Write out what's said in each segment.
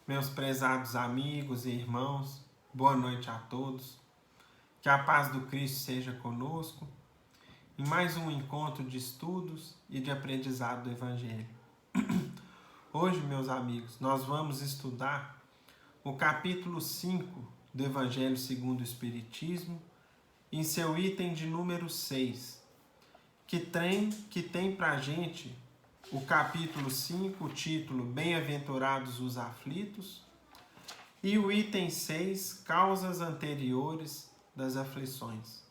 Meus prezados amigos e irmãos, boa noite a todos. Que a paz do Cristo seja conosco em mais um encontro de estudos e de aprendizado do Evangelho. Hoje, meus amigos, nós vamos estudar o capítulo 5 do Evangelho segundo o Espiritismo, em seu item de número 6, que tem para a gente o capítulo 5, o título Bem-aventurados os aflitos, e o item 6, causas anteriores das aflições.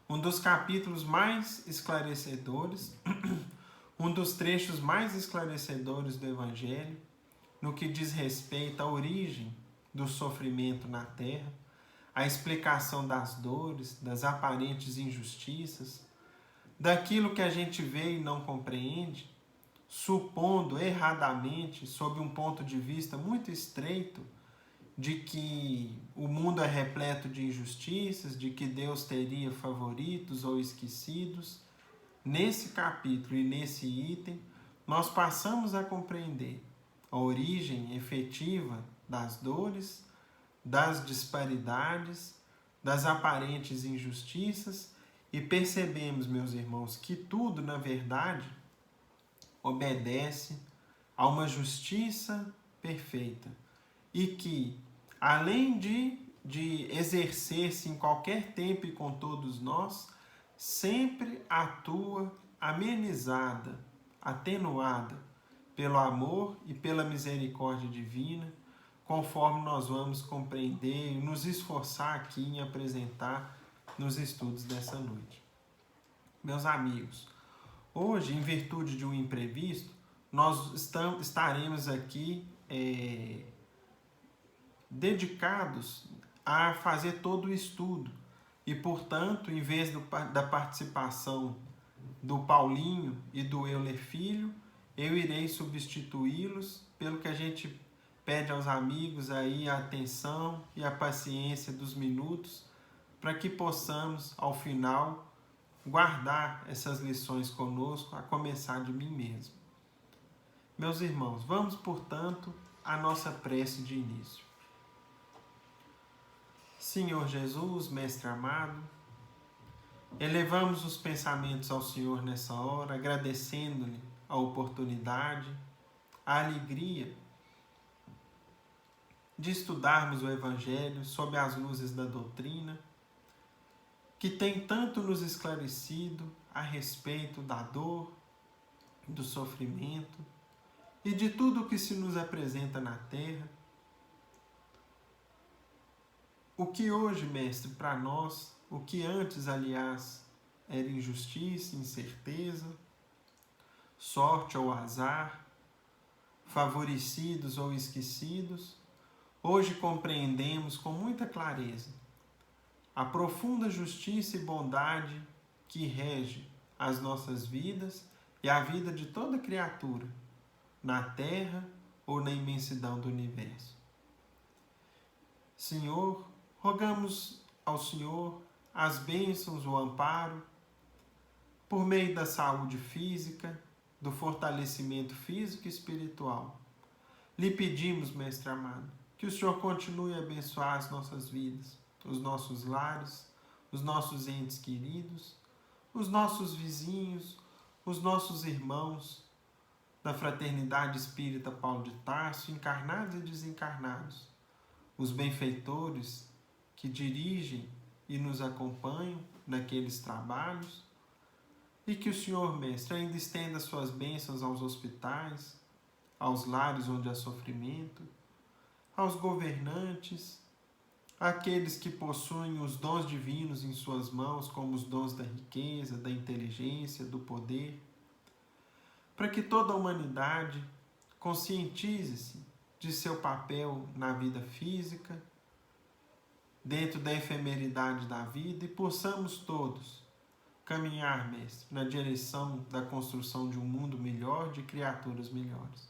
Um dos capítulos mais esclarecedores, um dos trechos mais esclarecedores do Evangelho, no que diz respeito à origem do sofrimento na Terra, a explicação das dores, das aparentes injustiças, daquilo que a gente vê e não compreende, supondo erradamente, sob um ponto de vista muito estreito, de que o mundo é repleto de injustiças, de que Deus teria favoritos ou esquecidos. Nesse capítulo e nesse item, nós passamos a compreender a origem efetiva das dores, das disparidades, das aparentes injustiças e percebemos, meus irmãos, que tudo, na verdade, obedece a uma justiça perfeita e que, além de exercer-se em qualquer tempo e com todos nós, sempre atua amenizada, atenuada pelo amor e pela misericórdia divina, conforme nós vamos compreender e nos esforçar aqui em apresentar nos estudos dessa noite. Meus amigos, hoje, em virtude de um imprevisto, nós estaremos aqui dedicados a fazer todo o estudo. E, portanto, em vez da participação do Paulinho e do Euler Filho, eu irei substituí-los, pelo que a gente pede aos amigos aí a atenção e a paciência dos minutos, para que possamos, ao final, guardar essas lições conosco, a começar de mim mesmo. Meus irmãos, vamos, portanto, à nossa prece de início. Senhor Jesus, Mestre amado, elevamos os pensamentos ao Senhor nessa hora, agradecendo-lhe a oportunidade, a alegria de estudarmos o Evangelho sob as luzes da doutrina, que tem tanto nos esclarecido a respeito da dor, do sofrimento e de tudo o que se nos apresenta na Terra. O que hoje, Mestre, para nós, o que antes, aliás, era injustiça, incerteza, sorte ou azar, favorecidos ou esquecidos, hoje compreendemos com muita clareza a profunda justiça e bondade que rege as nossas vidas e a vida de toda criatura, na terra ou na imensidão do universo. Senhor, rogamos ao Senhor as bênçãos, o amparo, por meio da saúde física, do fortalecimento físico e espiritual. Lhe pedimos, Mestre amado, que o Senhor continue a abençoar as nossas vidas, os nossos lares, os nossos entes queridos, os nossos vizinhos, os nossos irmãos da Fraternidade Espírita Paulo de Tarso, encarnados e desencarnados, os benfeitores que dirigem e nos acompanham naqueles trabalhos, e que o Senhor, Mestre, ainda estenda suas bênçãos aos hospitais, aos lares onde há sofrimento, aos governantes, àqueles que possuem os dons divinos em suas mãos, como os dons da riqueza, da inteligência, do poder, para que toda a humanidade conscientize-se de seu papel na vida física, dentro da efemeridade da vida, e possamos todos caminhar, Mestre, na direção da construção de um mundo melhor, de criaturas melhores.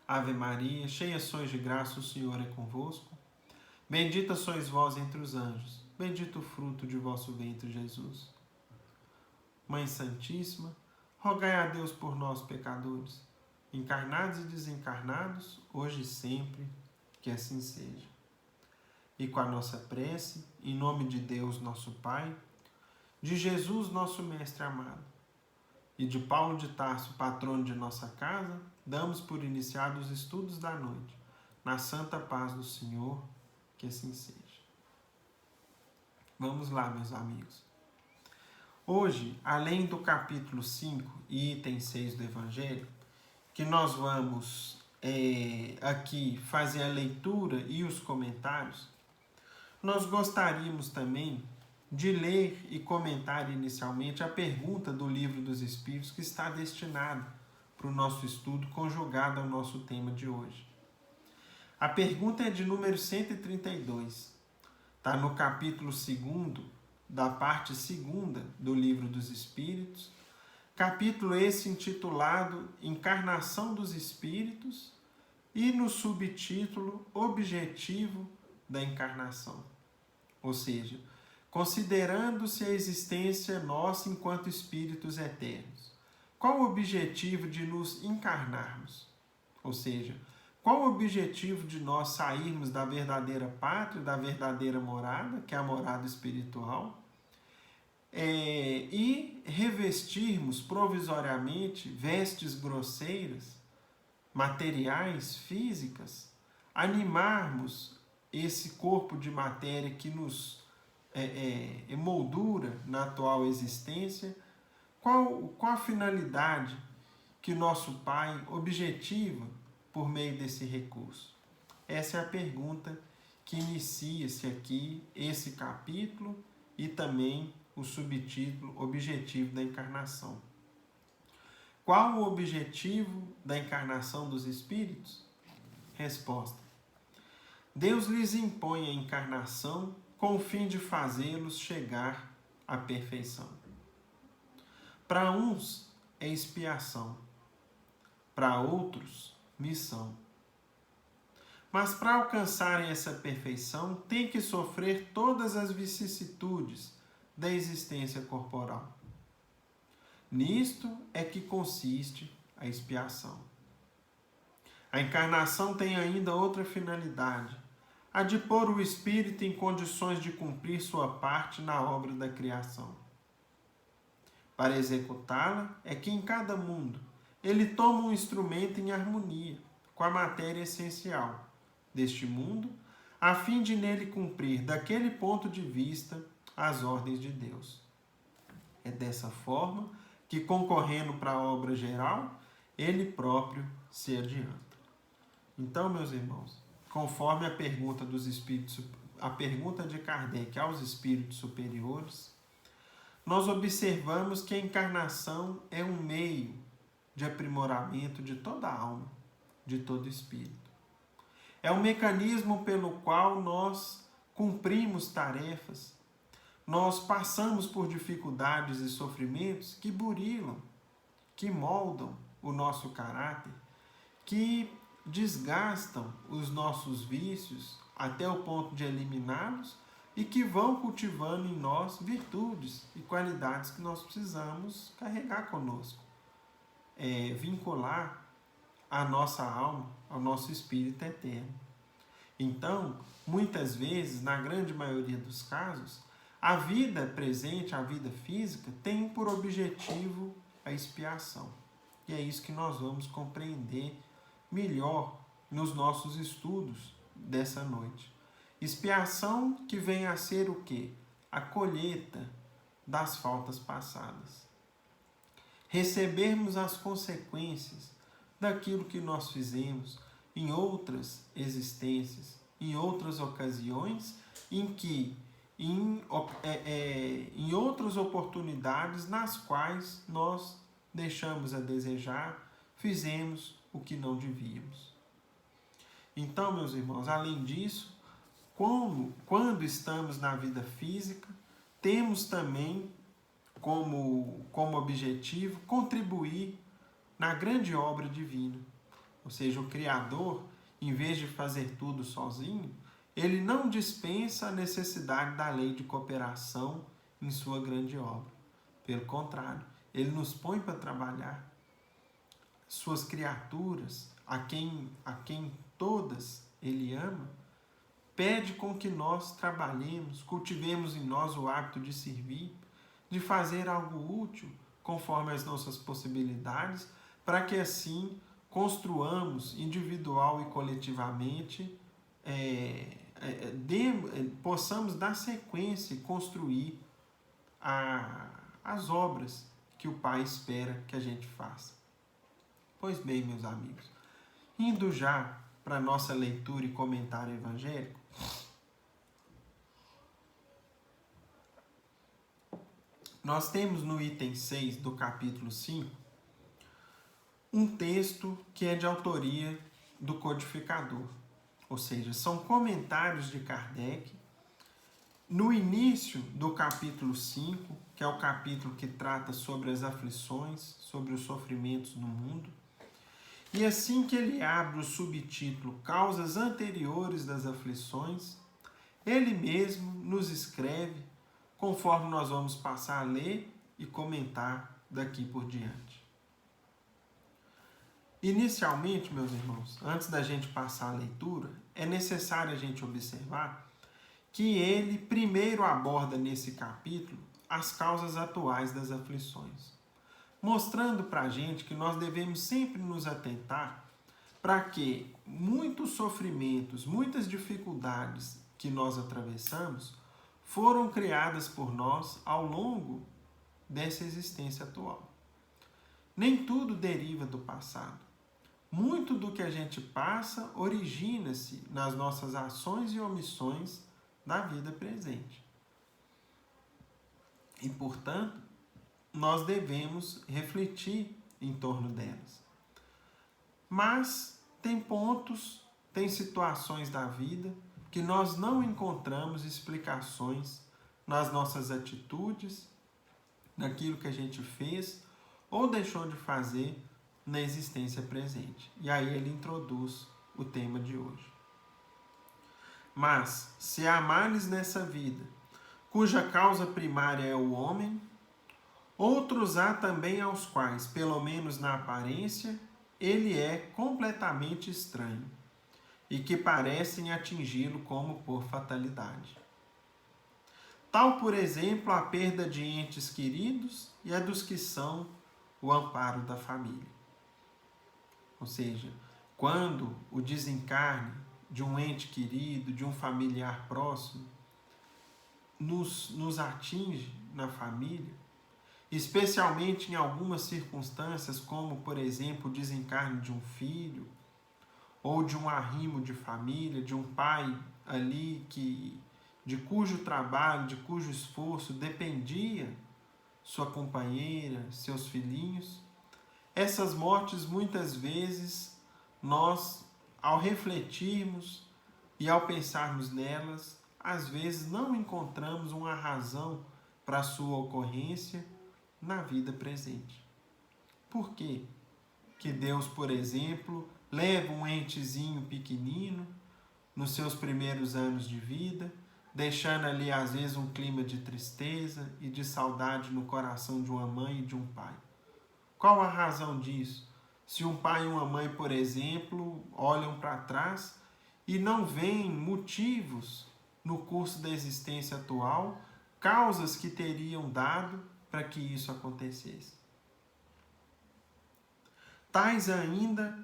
Ave Maria, cheia sois de graça, o Senhor é convosco. Bendita sois vós entre os anjos, bendito o fruto de vosso ventre, Jesus. Mãe Santíssima, rogai a Deus por nós, pecadores, encarnados e desencarnados, hoje e sempre, que assim seja. E com a nossa prece, em nome de Deus, nosso Pai, de Jesus, nosso Mestre amado, e de Paulo de Tarso, patrono de nossa casa, damos por iniciados os estudos da noite, na santa paz do Senhor, que assim seja. Vamos lá, meus amigos. Hoje, além do capítulo 5 e item 6 do Evangelho, que nós vamos aqui fazer a leitura e os comentários, nós gostaríamos também de ler e comentar inicialmente a pergunta do Livro dos Espíritos que está destinado para o nosso estudo, conjugado ao nosso tema de hoje. A pergunta é de número 132. Está no capítulo 2º, da parte 2ª do Livro dos Espíritos. Capítulo esse intitulado Encarnação dos Espíritos e no subtítulo Objetivo da Encarnação. Ou seja, considerando-se a existência nossa enquanto espíritos eternos, qual o objetivo de nos encarnarmos? Ou seja, qual o objetivo de nós sairmos da verdadeira pátria, da verdadeira morada, que é a morada espiritual, e revestirmos provisoriamente vestes grosseiras, materiais, físicas, animarmos esse corpo de matéria que nos emoldura na atual existência? Qual a finalidade que nosso Pai objetiva por meio desse recurso? Essa é a pergunta que inicia-se aqui esse capítulo e também o subtítulo Objetivo da Encarnação. Qual o objetivo da encarnação dos espíritos? Resposta: Deus lhes impõe a encarnação com o fim de fazê-los chegar à perfeição. Para uns é expiação, para outros, missão. Mas para alcançarem essa perfeição, têm que sofrer todas as vicissitudes da existência corporal. Nisto é que consiste a expiação. A encarnação tem ainda outra finalidade, a de pôr o espírito em condições de cumprir sua parte na obra da criação. Para executá-la é que em cada mundo ele toma um instrumento em harmonia com a matéria essencial deste mundo, a fim de nele cumprir, daquele ponto de vista, as ordens de Deus. É dessa forma que, concorrendo para a obra geral, ele próprio se adianta. Então, meus irmãos, conforme a pergunta dos espíritos, a pergunta de Kardec aos espíritos superiores, nós observamos que a encarnação é um meio de aprimoramento de toda a alma, de todo espírito. É um mecanismo pelo qual nós cumprimos tarefas, nós passamos por dificuldades e sofrimentos que burilam, que moldam o nosso caráter, que desgastam os nossos vícios até o ponto de eliminá-los e que vão cultivando em nós virtudes e qualidades que nós precisamos carregar conosco, vincular a nossa alma ao nosso espírito eterno. Então, muitas vezes, na grande maioria dos casos, a vida presente, a vida física, tem por objetivo a expiação. E é isso que nós vamos compreender melhor nos nossos estudos dessa noite. Expiação que vem a ser o quê? A colheita das faltas passadas. Recebermos as consequências daquilo que nós fizemos em outras existências, em outras ocasiões, em que em outras oportunidades nas quais nós deixamos a desejar, fizemos o que não devíamos. Então, meus irmãos, além disso, quando estamos na vida física, temos também como objetivo contribuir na grande obra divina. Ou seja, o Criador, em vez de fazer tudo sozinho, ele não dispensa a necessidade da lei de cooperação em sua grande obra. Pelo contrário, ele nos põe para trabalhar. suas criaturas, a quem todas ele ama, pede com que nós trabalhemos, cultivemos em nós o hábito de servir, de fazer algo útil conforme as nossas possibilidades, para que assim construamos individual e coletivamente, possamos dar sequência e construir as obras que o Pai espera que a gente faça. Pois bem, meus amigos, indo já para a nossa leitura e comentário evangélico, nós temos no item 6 do capítulo 5 um texto que é de autoria do codificador, ou seja, são comentários de Kardec no início do capítulo 5, que é o capítulo que trata sobre as aflições, sobre os sofrimentos no mundo. E assim que ele abre o subtítulo Causas anteriores das aflições, ele mesmo nos escreve conforme nós vamos passar a ler e comentar daqui por diante. Inicialmente, meus irmãos, antes da gente passar a leitura, é necessário a gente observar que ele primeiro aborda nesse capítulo as causas atuais das aflições, mostrando para a gente que nós devemos sempre nos atentar para que muitos sofrimentos, muitas dificuldades que nós atravessamos foram criadas por nós ao longo dessa existência atual. Nem tudo deriva do passado. Muito do que a gente passa origina-se nas nossas ações e omissões da vida presente. E, portanto, nós devemos refletir em torno delas. Mas tem pontos, tem situações da vida que nós não encontramos explicações nas nossas atitudes, naquilo que a gente fez ou deixou de fazer na existência presente. E aí ele introduz o tema de hoje. Mas, se há males nessa vida, cuja causa primária é o homem, outros há também aos quais, pelo menos na aparência, ele é completamente estranho, e que parecem atingi-lo como por fatalidade. Tal, por exemplo, a perda de entes queridos e a dos que são o amparo da família. Ou seja, quando o desencarne de um ente querido, de um familiar próximo, nos atinge na família, especialmente em algumas circunstâncias, como, por exemplo, o desencarne de um filho, ou de um arrimo de família, de um pai ali de cujo trabalho, de cujo esforço dependia sua companheira, seus filhinhos. Essas mortes, muitas vezes, nós, ao refletirmos e ao pensarmos nelas, às vezes não encontramos uma razão para a sua ocorrência na vida presente. Por quê? Que Deus, por exemplo, leva um entezinho pequenino nos seus primeiros anos de vida, deixando ali às vezes um clima de tristeza e de saudade no coração de uma mãe e de um pai. Qual a razão disso? Se um pai e uma mãe, por exemplo, olham para trás e não veem motivos no curso da existência atual, causas que teriam dado para que isso acontecesse. Tais ainda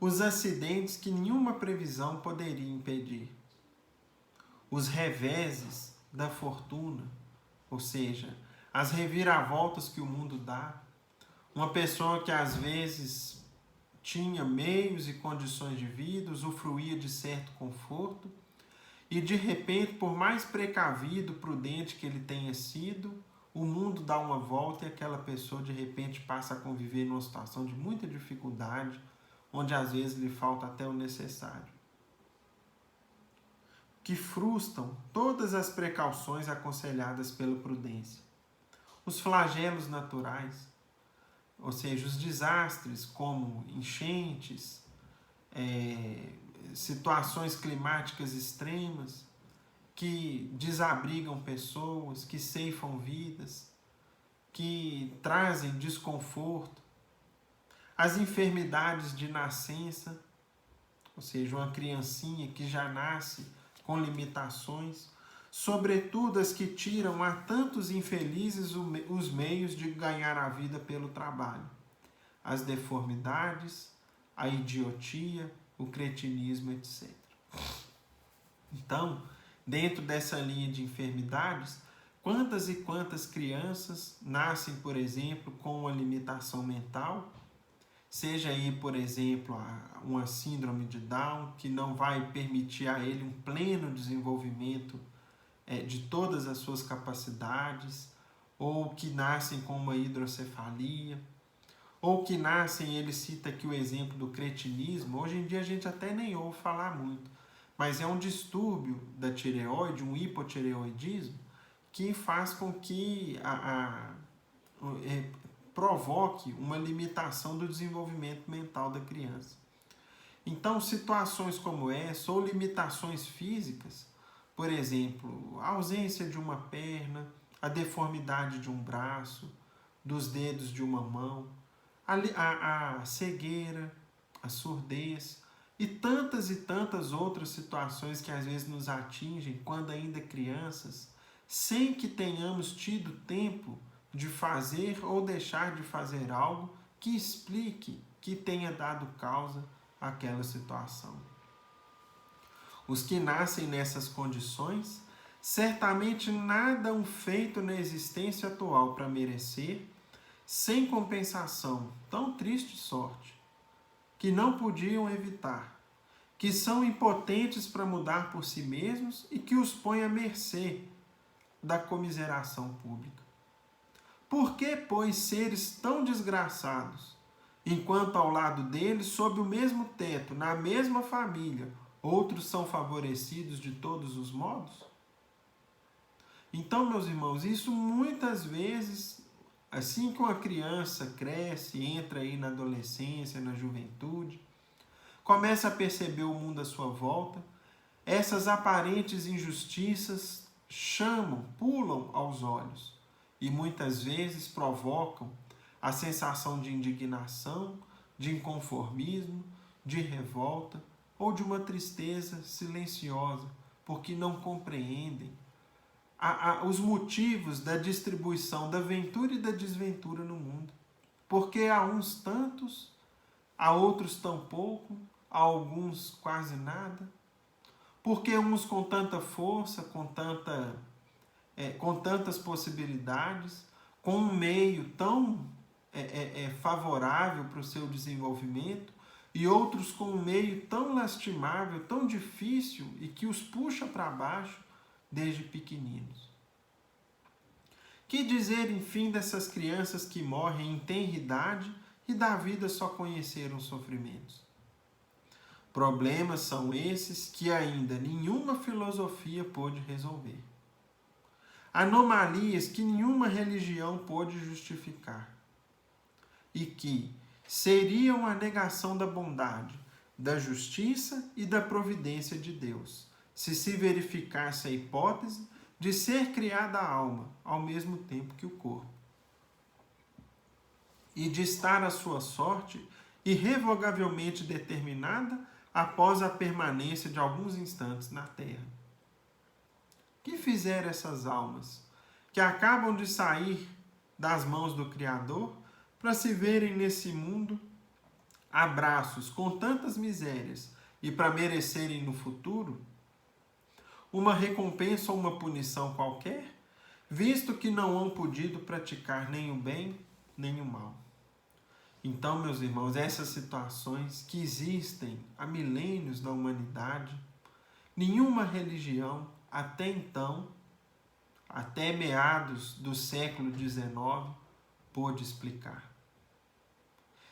os acidentes que nenhuma previsão poderia impedir. Os reveses da fortuna, ou seja, as reviravoltas que o mundo dá. Uma pessoa que às vezes tinha meios e condições de vida, usufruía de certo conforto, e de repente, por mais precavido, prudente que ele tenha sido, o mundo dá uma volta e aquela pessoa de repente passa a conviver numa situação de muita dificuldade, onde às vezes lhe falta até o necessário. Que frustram todas as precauções aconselhadas pela prudência. Os flagelos naturais, ou seja, os desastres como enchentes, situações climáticas extremas, que desabrigam pessoas, que ceifam vidas, que trazem desconforto. as enfermidades de nascença, ou seja, uma criancinha que já nasce com limitações, sobretudo as que tiram a tantos infelizes os meios de ganhar a vida pelo trabalho, as deformidades, a idiotia, o cretinismo, etc. Então, dentro dessa linha de enfermidades, quantas e quantas crianças nascem, por exemplo, com uma limitação mental, seja aí, por exemplo, uma síndrome de Down, que não vai permitir a ele um pleno desenvolvimento de todas as suas capacidades, ou que nascem com uma hidrocefalia, ou que nascem, ele cita aqui o exemplo do cretinismo, hoje em dia a gente até nem ouve falar muito, mas é um distúrbio da tireoide, um hipotireoidismo, que faz com que provoque uma limitação do desenvolvimento mental da criança. Então, situações como essa, ou limitações físicas, por exemplo, a ausência de uma perna, a deformidade de um braço, dos dedos de uma mão, a cegueira, a surdez e tantas outras situações que às vezes nos atingem quando ainda crianças, sem que tenhamos tido tempo de fazer ou deixar de fazer algo que explique, que tenha dado causa àquela situação. Os que nascem nessas condições, certamente nada hão feito na existência atual para merecer, sem compensação, tão triste sorte, que não podiam evitar, que são impotentes para mudar por si mesmos e que os põe à mercê da comiseração pública. Por que, pois, seres tão desgraçados, enquanto ao lado deles, sob o mesmo teto, na mesma família, outros são favorecidos de todos os modos? Então, meus irmãos, isso muitas vezes, assim que uma criança cresce, entra aí na adolescência, na juventude, começa a perceber o mundo à sua volta, essas aparentes injustiças pulam aos olhos e muitas vezes provocam a sensação de indignação, de inconformismo, de revolta ou de uma tristeza silenciosa, porque não compreendem os motivos da distribuição da ventura e da desventura no mundo. Porque há uns tantos, há outros tão pouco, há alguns quase nada. Porque uns com tanta força, com tantas possibilidades, com um meio tão favorável para o seu desenvolvimento, e outros com um meio tão lastimável, tão difícil e que os puxa para baixo desde pequeninos. Que dizer, enfim, dessas crianças que morrem em tenra idade e da vida só conheceram sofrimentos? Problemas são esses que ainda nenhuma filosofia pôde resolver. Anomalias que nenhuma religião pôde justificar. E que seriam a negação da bondade, da justiça e da providência de Deus, se verificasse a hipótese de ser criada a alma ao mesmo tempo que o corpo, e de estar a sua sorte irrevogavelmente determinada após a permanência de alguns instantes na terra. Que fizeram essas almas que acabam de sair das mãos do Criador para se verem nesse mundo abraços com tantas misérias e para merecerem no futuro uma recompensa ou uma punição qualquer, visto que não hão podido praticar nem o bem nem o mal? Então, meus irmãos, essas situações que existem há milênios na humanidade, nenhuma religião até então, até meados do século XIX, pôde explicar.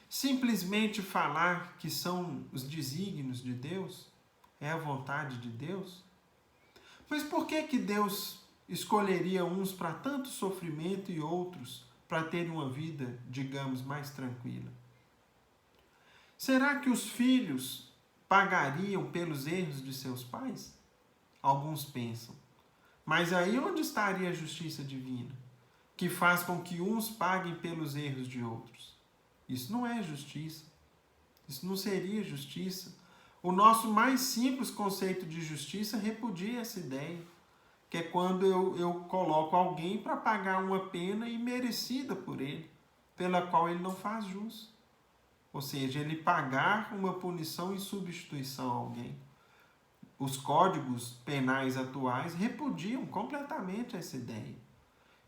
Simplesmente falar que são os desígnios de Deus, é a vontade de Deus. Mas por que Deus escolheria uns para tanto sofrimento e outros para terem uma vida, digamos, mais tranquila? Será que os filhos pagariam pelos erros de seus pais? Alguns pensam. Mas aí onde estaria a justiça divina, que faz com que uns paguem pelos erros de outros? Isso não é justiça. Isso não seria justiça. O nosso mais simples conceito de justiça repudia essa ideia, que é quando eu coloco alguém para pagar uma pena imerecida por ele, pela qual ele não faz jus. Ou seja, ele pagar uma punição em substituição a alguém. Os códigos penais atuais repudiam completamente essa ideia.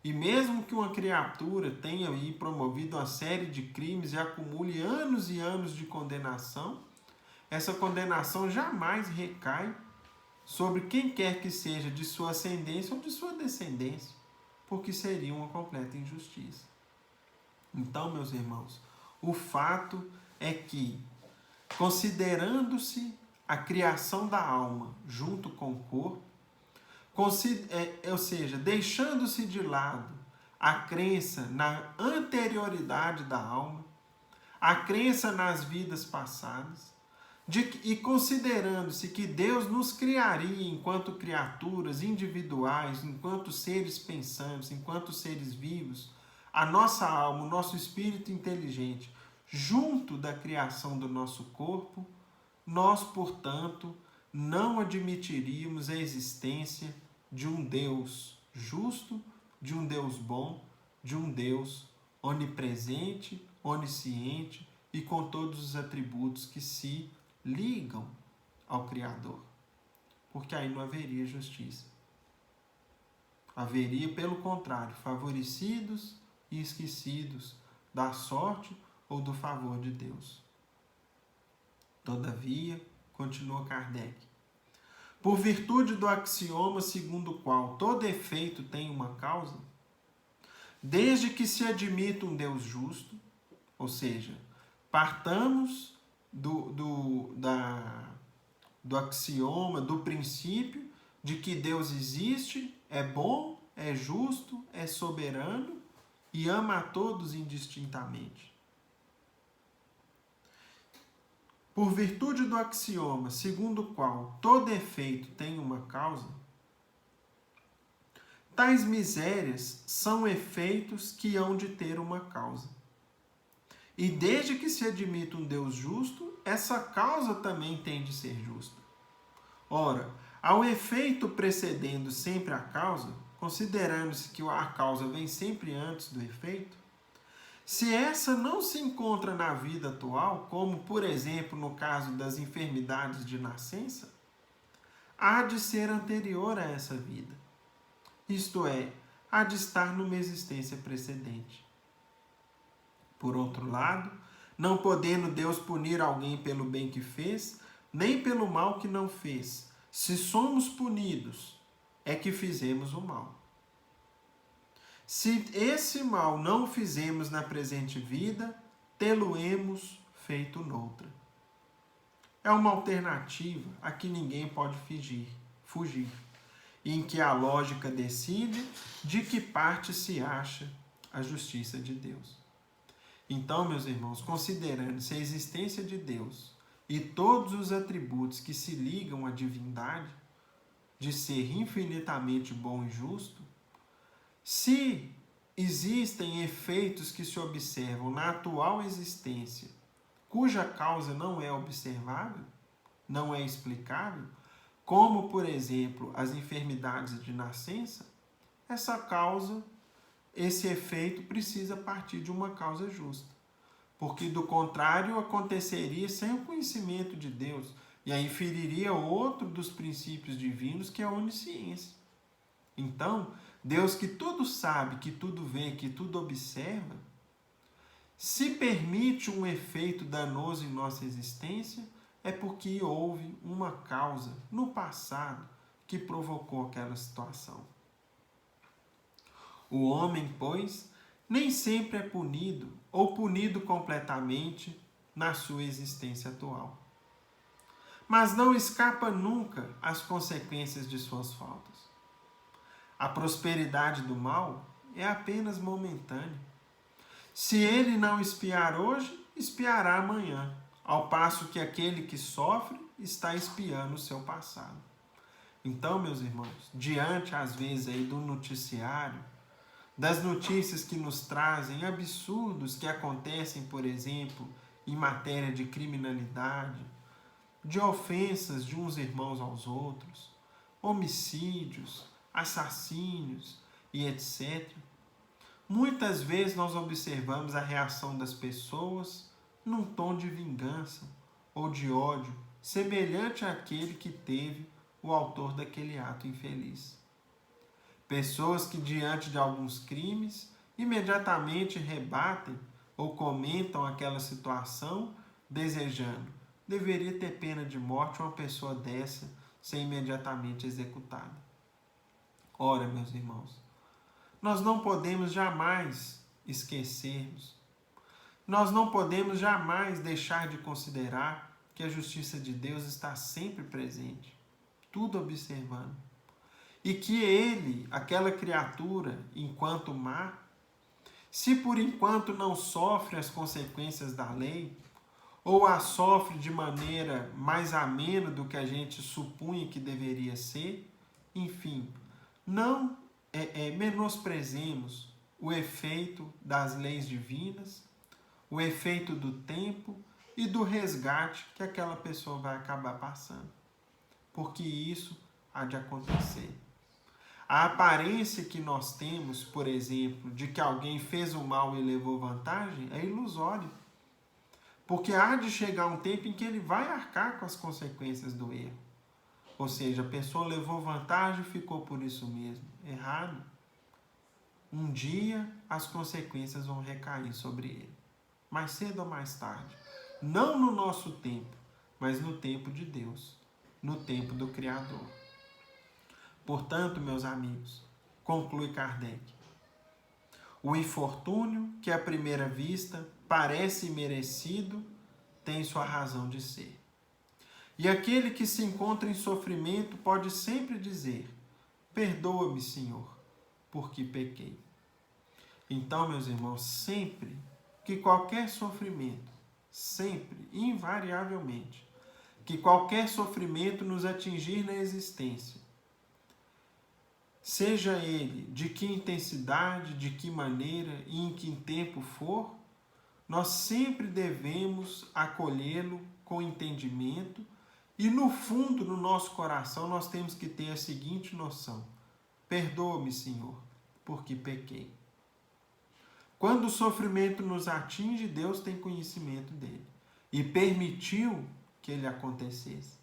E mesmo que uma criatura tenha aí promovido uma série de crimes e acumule anos e anos de condenação, essa condenação jamais recai sobre quem quer que seja de sua ascendência ou de sua descendência, porque seria uma completa injustiça. Então, meus irmãos, o fato é que, considerando-se a criação da alma junto com o corpo, ou seja, deixando-se de lado a crença na anterioridade da alma, a crença nas vidas passadas, e considerando-se que Deus nos criaria enquanto criaturas individuais, enquanto seres pensantes, enquanto seres vivos, a nossa alma, o nosso espírito inteligente, junto da criação do nosso corpo, nós, portanto, não admitiríamos a existência de um Deus justo, de um Deus bom, de um Deus onipresente, onisciente e com todos os atributos que se ligam ao Criador. Porque aí não haveria justiça. Haveria, pelo contrário, favorecidos e esquecidos da sorte ou do favor de Deus. Todavia, continua Kardec, por virtude do axioma segundo o qual todo efeito tem uma causa, desde que se admita um Deus justo, ou seja, partamos do axioma, do princípio de que Deus existe, é bom, é justo, é soberano e ama a todos indistintamente. Por virtude do axioma segundo o qual todo efeito tem uma causa, tais misérias são efeitos que hão de ter uma causa. E desde que se admita um Deus justo, essa causa também tem de ser justa. Ora, ao efeito precedendo sempre a causa, considerando-se que a causa vem sempre antes do efeito, se essa não se encontra na vida atual, como por exemplo no caso das enfermidades de nascença, há de ser anterior a essa vida. Isto é, há de estar numa existência precedente. Por outro lado, não podendo Deus punir alguém pelo bem que fez, nem pelo mal que não fez, se somos punidos, é que fizemos o mal. Se esse mal não o fizemos na presente vida, tê-lo-emos feito noutra. É uma alternativa a que ninguém pode fugir, em que a lógica decide de que parte se acha a justiça de Deus. Então, meus irmãos, considerando-se a existência de Deus e todos os atributos que se ligam à divindade, de ser infinitamente bom e justo, se existem efeitos que se observam na atual existência, cuja causa não é observável, não é explicável, como, por exemplo, as enfermidades de nascença, essa causa, esse efeito precisa partir de uma causa justa. Porque, do contrário, aconteceria sem o conhecimento de Deus e aí inferiria outro dos princípios divinos, que é a onisciência. Então, Deus, que tudo sabe, que tudo vê, que tudo observa, se permite um efeito danoso em nossa existência, é porque houve uma causa no passado que provocou aquela situação. O homem, pois, nem sempre é punido ou punido completamente na sua existência atual. Mas não escapa nunca às consequências de suas faltas. A prosperidade do mal é apenas momentânea. Se ele não espiar hoje, espiará amanhã, ao passo que aquele que sofre está espiando o seu passado. Então, meus irmãos, diante às vezes aí do noticiário, das notícias que nos trazem absurdos que acontecem, por exemplo, em matéria de criminalidade, de ofensas de uns irmãos aos outros, homicídios, assassínios e etc. Muitas vezes nós observamos a reação das pessoas num tom de vingança ou de ódio, semelhante àquele que teve o autor daquele ato infeliz. Pessoas que, diante de alguns crimes, imediatamente rebatem ou comentam aquela situação, desejando: deveria ter pena de morte uma pessoa dessa ser imediatamente executada. Ora, meus irmãos, nós não podemos jamais esquecermos, nós não podemos jamais deixar de considerar que a justiça de Deus está sempre presente, tudo observando. E que ele, aquela criatura, enquanto má, se por enquanto não sofre as consequências da lei, ou a sofre de maneira mais amena do que a gente supunha que deveria ser, enfim, não menosprezemos o efeito das leis divinas, o efeito do tempo e do resgate que aquela pessoa vai acabar passando. Porque isso há de acontecer. A aparência que nós temos, por exemplo, de que alguém fez o mal e levou vantagem, é ilusória. Porque há de chegar um tempo em que ele vai arcar com as consequências do erro. Ou seja, a pessoa levou vantagem e ficou por isso mesmo. Errado. Um dia as consequências vão recair sobre ele. Mais cedo ou mais tarde. Não no nosso tempo, mas no tempo de Deus. No tempo do Criador. Portanto, meus amigos, conclui Kardec, o infortúnio que à primeira vista parece merecido tem sua razão de ser. E aquele que se encontra em sofrimento pode sempre dizer: perdoa-me, Senhor, porque pequei. Então, meus irmãos, sempre que qualquer sofrimento, sempre, invariavelmente, que qualquer sofrimento nos atingir na existência, seja ele de que intensidade, de que maneira e em que tempo for, nós sempre devemos acolhê-lo com entendimento e no fundo do nosso coração nós temos que ter a seguinte noção: perdoa-me, Senhor, porque pequei. Quando o sofrimento nos atinge, Deus tem conhecimento dele e permitiu que ele acontecesse.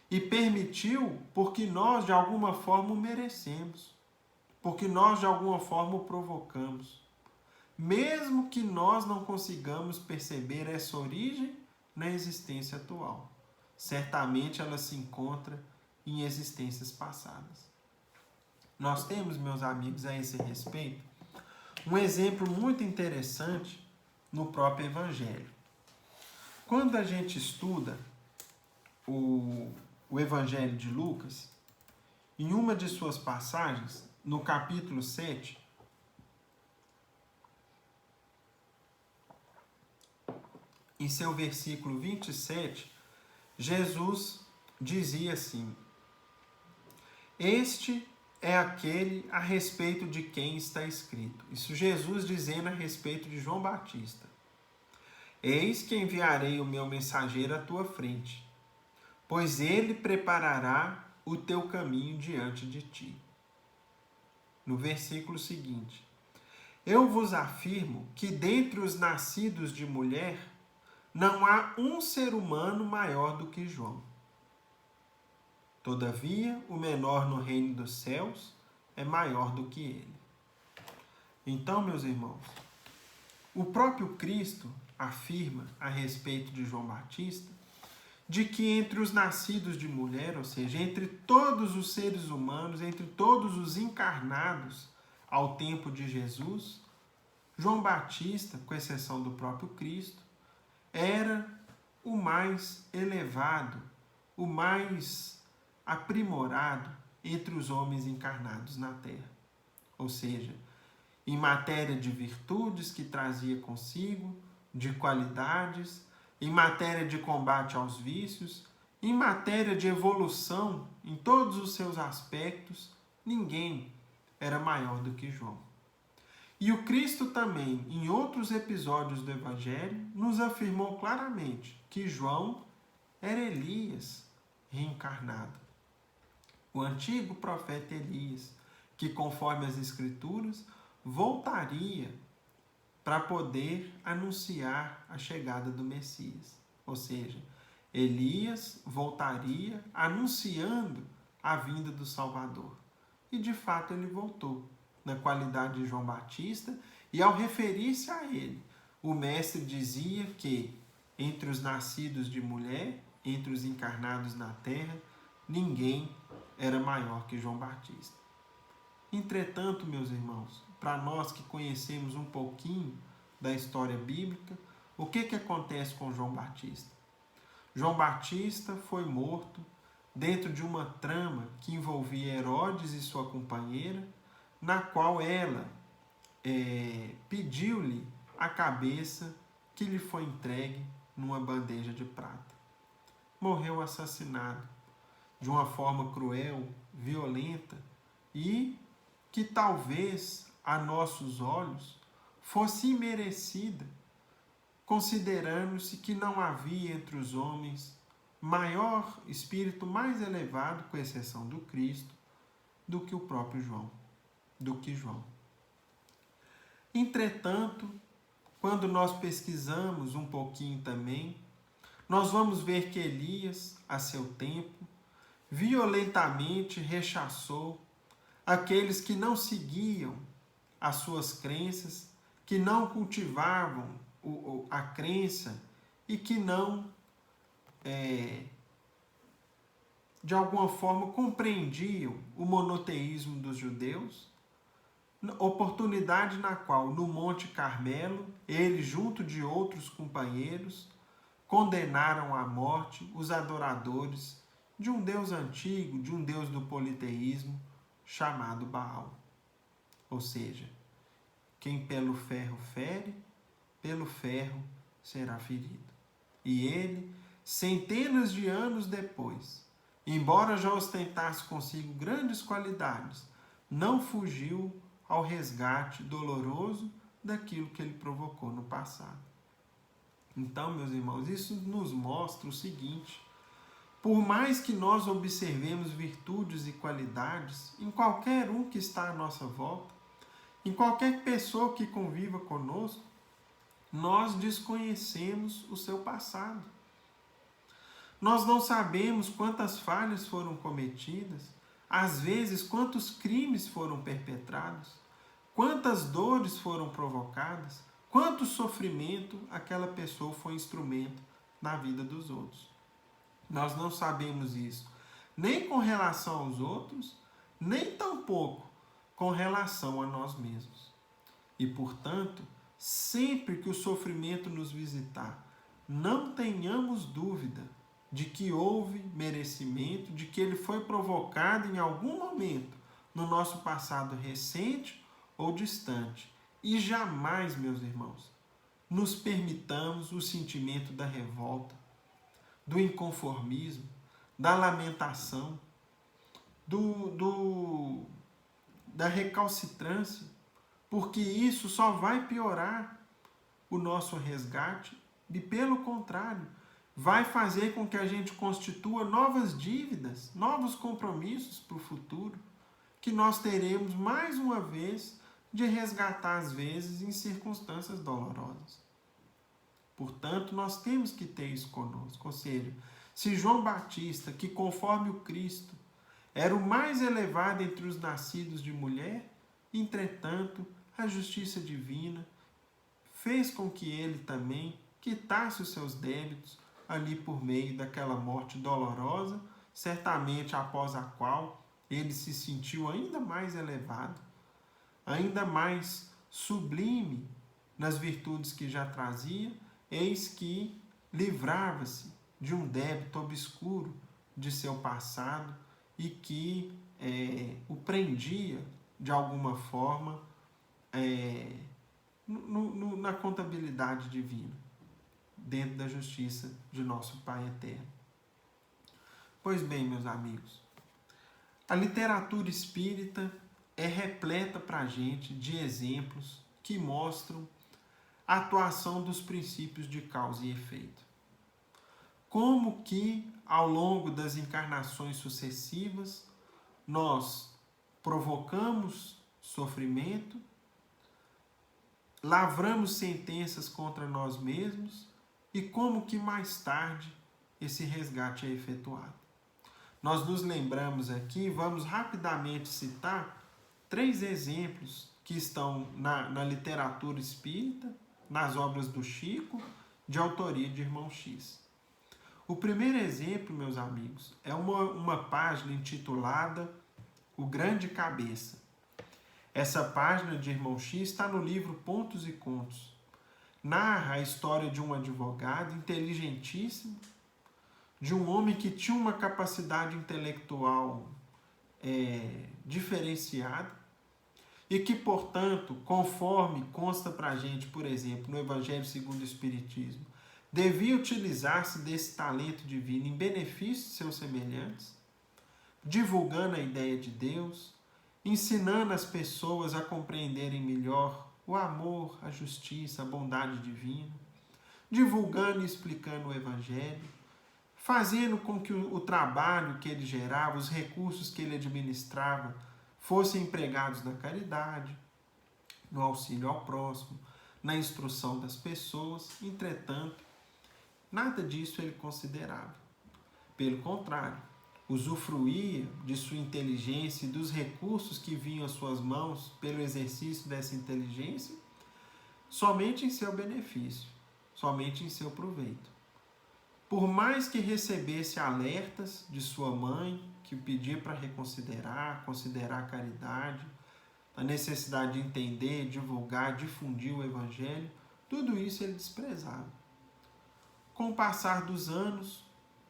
E permitiu porque nós, de alguma forma, o merecemos. Porque nós, de alguma forma, o provocamos. Mesmo que nós não consigamos perceber essa origem na existência atual. Certamente ela se encontra em existências passadas. Nós temos, meus amigos, a esse respeito, um exemplo muito interessante no próprio Evangelho. Quando a gente estuda o Evangelho de Lucas, em uma de suas passagens, no capítulo 7, em seu versículo 27, Jesus dizia assim: este é aquele a respeito de quem está escrito. Isso Jesus dizendo a respeito de João Batista. Eis que enviarei o meu mensageiro à tua frente, pois ele preparará o teu caminho diante de ti. No versículo seguinte: eu vos afirmo que dentre os nascidos de mulher não há um ser humano maior do que João. Todavia, o menor no reino dos céus é maior do que ele. Então, meus irmãos, o próprio Cristo afirma a respeito de João Batista de que entre os nascidos de mulher, ou seja, entre todos os seres humanos, entre todos os encarnados ao tempo de Jesus, João Batista, com exceção do próprio Cristo, era o mais elevado, o mais aprimorado entre os homens encarnados na Terra. Ou seja, em matéria de virtudes que trazia consigo, de qualidades, em matéria de combate aos vícios, em matéria de evolução, em todos os seus aspectos, ninguém era maior do que João. E o Cristo também, em outros episódios do Evangelho, nos afirmou claramente que João era Elias reencarnado. O antigo profeta Elias, que conforme as Escrituras, voltaria para poder anunciar a chegada do Messias. Ou seja, Elias voltaria anunciando a vinda do Salvador. E de fato ele voltou, na qualidade de João Batista, e ao referir-se a ele, o mestre dizia que entre os nascidos de mulher, entre os encarnados na terra, ninguém era maior que João Batista. Entretanto, meus irmãos, para nós que conhecemos um pouquinho da história bíblica, o que acontece com João Batista? João Batista foi morto dentro de uma trama que envolvia Herodes e sua companheira, na qual ela pediu-lhe a cabeça que lhe foi entregue numa bandeja de prata. Morreu assassinado de uma forma cruel, violenta e que talvez a nossos olhos fosse imerecida, considerando-se que não havia entre os homens maior espírito mais elevado, com exceção do Cristo, do que o próprio João, do que João. Entretanto, quando nós pesquisamos um pouquinho também, nós vamos ver que Elias, a seu tempo, violentamente rechaçou aqueles que não seguiam as suas crenças, que não cultivavam a crença e que não, de alguma forma, compreendiam o monoteísmo dos judeus, oportunidade na qual, no Monte Carmelo, ele, junto de outros companheiros, condenaram à morte os adoradores de um Deus antigo, de um Deus do politeísmo, chamado Baal. Ou seja, quem pelo ferro fere, pelo ferro será ferido. E ele, centenas de anos depois, embora já ostentasse consigo grandes qualidades, não fugiu ao resgate doloroso daquilo que ele provocou no passado. Então, meus irmãos, isso nos mostra o seguinte: por mais que nós observemos virtudes e qualidades em qualquer um que está à nossa volta, em qualquer pessoa que conviva conosco, nós desconhecemos o seu passado. Nós não sabemos quantas falhas foram cometidas, às vezes quantos crimes foram perpetrados, quantas dores foram provocadas, quanto sofrimento aquela pessoa foi instrumento na vida dos outros. Nós não sabemos isso, nem com relação aos outros, nem tampouco com relação a nós mesmos. E, portanto, sempre que o sofrimento nos visitar, não tenhamos dúvida de que houve merecimento, de que ele foi provocado em algum momento no nosso passado recente ou distante. E jamais, meus irmãos, nos permitamos o sentimento da revolta, do inconformismo, da lamentação, da recalcitrância, porque isso só vai piorar o nosso resgate e, pelo contrário, vai fazer com que a gente constitua novas dívidas, novos compromissos para o futuro, que nós teremos mais uma vez de resgatar, às vezes, em circunstâncias dolorosas. Portanto, nós temos que ter isso conosco. Ou seja, se João Batista, que conforme o Cristo, era o mais elevado entre os nascidos de mulher, entretanto, a justiça divina fez com que ele também quitasse os seus débitos ali por meio daquela morte dolorosa, certamente após a qual ele se sentiu ainda mais elevado, ainda mais sublime nas virtudes que já trazia, eis que livrava-se de um débito obscuro de seu passado e que o prendia, de alguma forma, na contabilidade divina, dentro da justiça de nosso Pai eterno. Pois bem, meus amigos, a literatura espírita é repleta para a gente de exemplos que mostram a atuação dos princípios de causa e efeito. Como que, ao longo das encarnações sucessivas, nós provocamos sofrimento, lavramos sentenças contra nós mesmos e como que mais tarde esse resgate é efetuado. Nós nos lembramos aqui, vamos rapidamente citar 3 exemplos que estão na literatura espírita, nas obras do Chico, de autoria de Irmão X. O primeiro exemplo, meus amigos, é uma página intitulada O Grande Cabeça. Essa página de Irmão X está no livro Pontos e Contos. Narra a história de um advogado inteligentíssimo, de um homem que tinha uma capacidade intelectual diferenciada e que, portanto, conforme consta para a gente, por exemplo, no Evangelho segundo o Espiritismo, devia utilizar-se desse talento divino em benefício de seus semelhantes, divulgando a ideia de Deus, ensinando as pessoas a compreenderem melhor o amor, a justiça, a bondade divina, divulgando e explicando o Evangelho, fazendo com que o trabalho que ele gerava, os recursos que ele administrava, fossem empregados na caridade, no auxílio ao próximo, na instrução das pessoas. Entretanto, nada disso ele considerava. Pelo contrário, usufruía de sua inteligência e dos recursos que vinham às suas mãos pelo exercício dessa inteligência somente em seu benefício, somente em seu proveito. Por mais que recebesse alertas de sua mãe, que o pedia para reconsiderar, considerar a caridade, a necessidade de entender, divulgar, difundir o Evangelho, tudo isso ele desprezava. Com o passar dos anos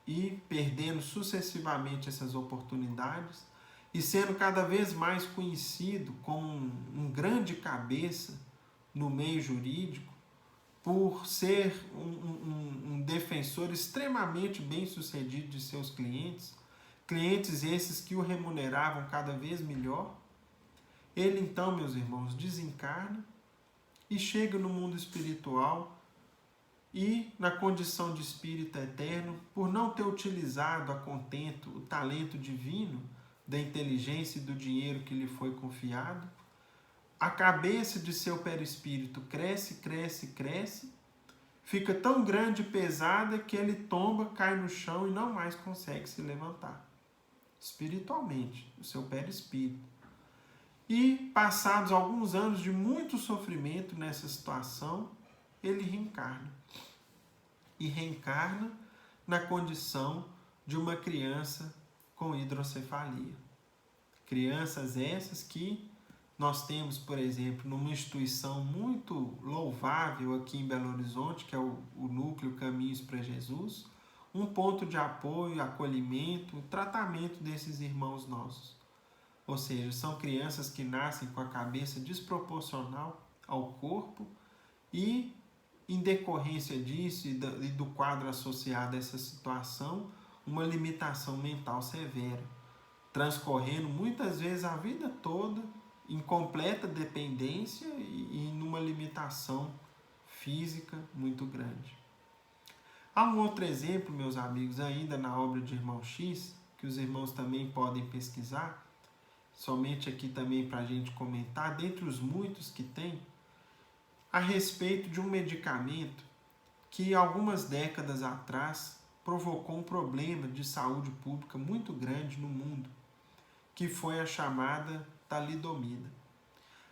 e perdendo sucessivamente essas oportunidades e sendo cada vez mais conhecido como um grande cabeça no meio jurídico, por ser um defensor extremamente bem-sucedido de seus clientes, clientes esses que o remuneravam cada vez melhor, ele então, meus irmãos, desencarna e chega no mundo espiritual e, na condição de espírito eterno, por não ter utilizado a contento o talento divino da inteligência e do dinheiro que lhe foi confiado, a cabeça de seu perispírito cresce, cresce, cresce, fica tão grande e pesada que ele tomba, cai no chão e não mais consegue se levantar. Espiritualmente, o seu perispírito. E, passados alguns anos de muito sofrimento nessa situação, ele reencarna. E reencarna na condição de uma criança com hidrocefalia. Crianças essas que nós temos, por exemplo, numa instituição muito louvável aqui em Belo Horizonte, que é o Núcleo Caminhos para Jesus, um ponto de apoio, acolhimento, tratamento desses irmãos nossos. Ou seja, são crianças que nascem com a cabeça desproporcional ao corpo e, em decorrência disso e do quadro associado a essa situação, uma limitação mental severa, transcorrendo muitas vezes a vida toda em completa dependência e numa limitação física muito grande. Há um outro exemplo, meus amigos, ainda na obra de Irmão X, que os irmãos também podem pesquisar, somente aqui também para a gente comentar, dentre os muitos que tem, a respeito de um medicamento que algumas décadas atrás provocou um problema de saúde pública muito grande no mundo, que foi a chamada talidomida.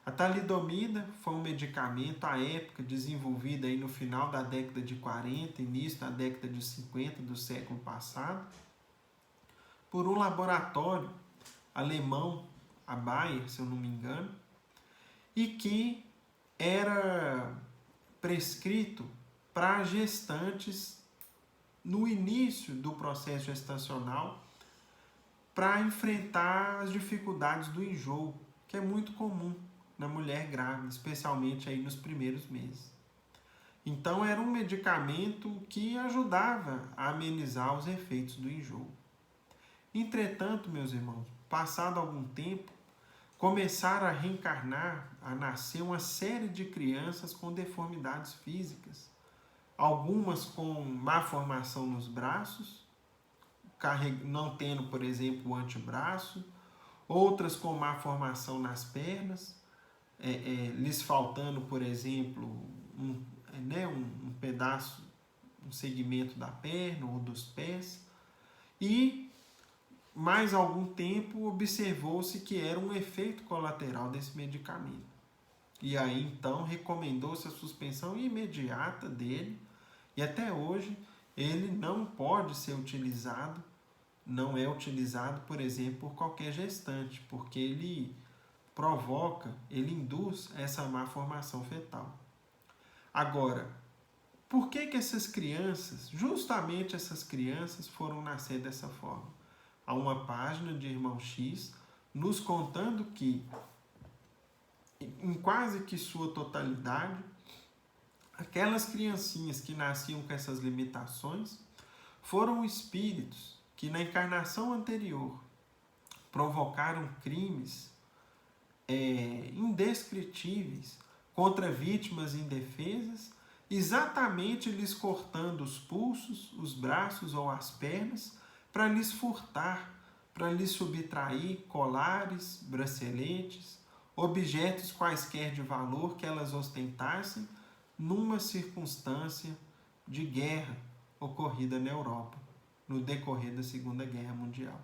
A talidomida foi um medicamento, à época, desenvolvido aí no final da década de 40, início da década de 50 do século passado, por um laboratório alemão, a Bayer, se eu não me engano, e que era prescrito para gestantes no início do processo gestacional, para enfrentar as dificuldades do enjoo, que é muito comum na mulher grávida, especialmente aí nos primeiros meses. Então era um medicamento que ajudava a amenizar os efeitos do enjoo. Entretanto, meus irmãos, passado algum tempo, começaram a reencarnar, a nascer uma série de crianças com deformidades físicas. Algumas com má formação nos braços, não tendo, por exemplo, o antebraço. Outras com má formação nas pernas, lhes faltando, por exemplo, um pedaço, um segmento da perna ou dos pés. E mais algum tempo observou-se que era um efeito colateral desse medicamento. E aí então recomendou-se a suspensão imediata dele, e até hoje ele não pode ser utilizado, não é utilizado, por exemplo, por qualquer gestante, porque ele provoca, ele induz essa má formação fetal. Agora, por que essas crianças, justamente essas crianças, foram nascer dessa forma? Há uma página de Irmão X nos contando que, em quase que sua totalidade, aquelas criancinhas que nasciam com essas limitações foram espíritos que na encarnação anterior provocaram crimes indescritíveis contra vítimas indefesas, exatamente lhes cortando os pulsos, os braços ou as pernas, para lhes furtar, para lhes subtrair colares, braceletes, objetos quaisquer de valor que elas ostentassem numa circunstância de guerra ocorrida na Europa, no decorrer da Segunda Guerra Mundial.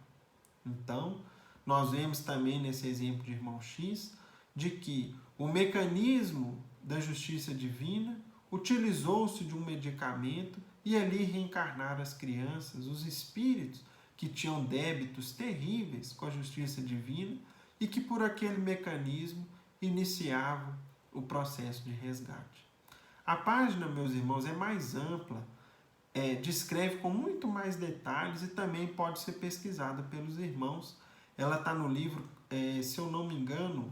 Então, nós vemos também nesse exemplo de Irmão X, de que o mecanismo da justiça divina utilizou-se de um medicamento e ali reencarnaram as crianças, os espíritos que tinham débitos terríveis com a justiça divina e que por aquele mecanismo iniciavam o processo de resgate. A página, meus irmãos, é mais ampla, descreve com muito mais detalhes e também pode ser pesquisada pelos irmãos. Ela está no livro, se eu não me engano,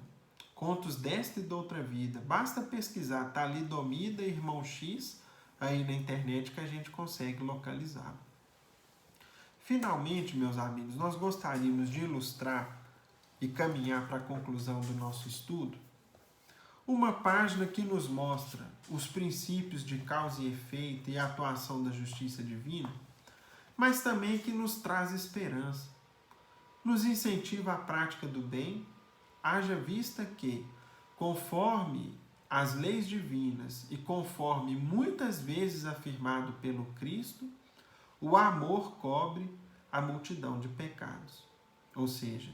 Contos desta e da Outra Vida. Basta pesquisar Talidomida, Irmão X, aí na internet que a gente consegue localizar. Finalmente, meus amigos, nós gostaríamos de ilustrar e caminhar para a conclusão do nosso estudo uma página que nos mostra os princípios de causa e efeito e a atuação da justiça divina, mas também que nos traz esperança, nos incentiva à prática do bem, haja vista que, conforme as leis divinas e conforme muitas vezes afirmado pelo Cristo, o amor cobre a multidão de pecados. Ou seja,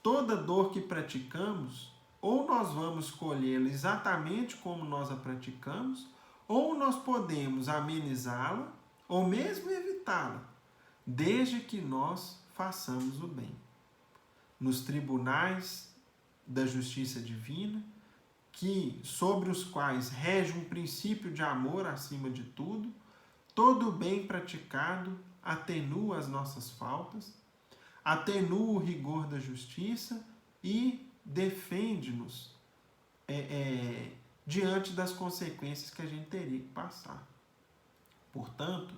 toda dor que praticamos, ou nós vamos colhê-la exatamente como nós a praticamos, ou nós podemos amenizá-la, ou mesmo evitá-la, desde que nós façamos o bem. Nos tribunais da justiça divina, sobre os quais rege um princípio de amor acima de tudo, todo o bem praticado atenua as nossas faltas, atenua o rigor da justiça e defende-nos diante das consequências que a gente teria que passar. Portanto,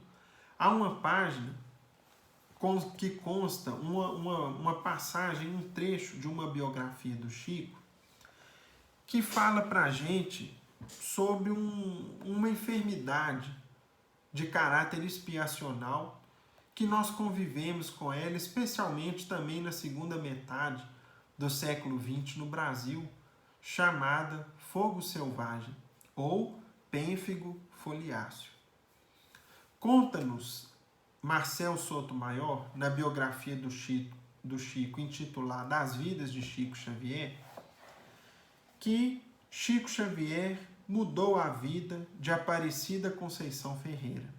há uma página que consta uma passagem, um trecho de uma biografia do Chico, que fala para a gente sobre uma enfermidade de caráter expiacional que nós convivemos com ela, especialmente também na segunda metade do século XX no Brasil, chamada fogo selvagem ou pênfigo foliáceo. Conta-nos Marcel Sotomayor, na biografia do Chico, intitulada As Vidas de Chico Xavier, que Chico Xavier mudou a vida de Aparecida Conceição Ferreira,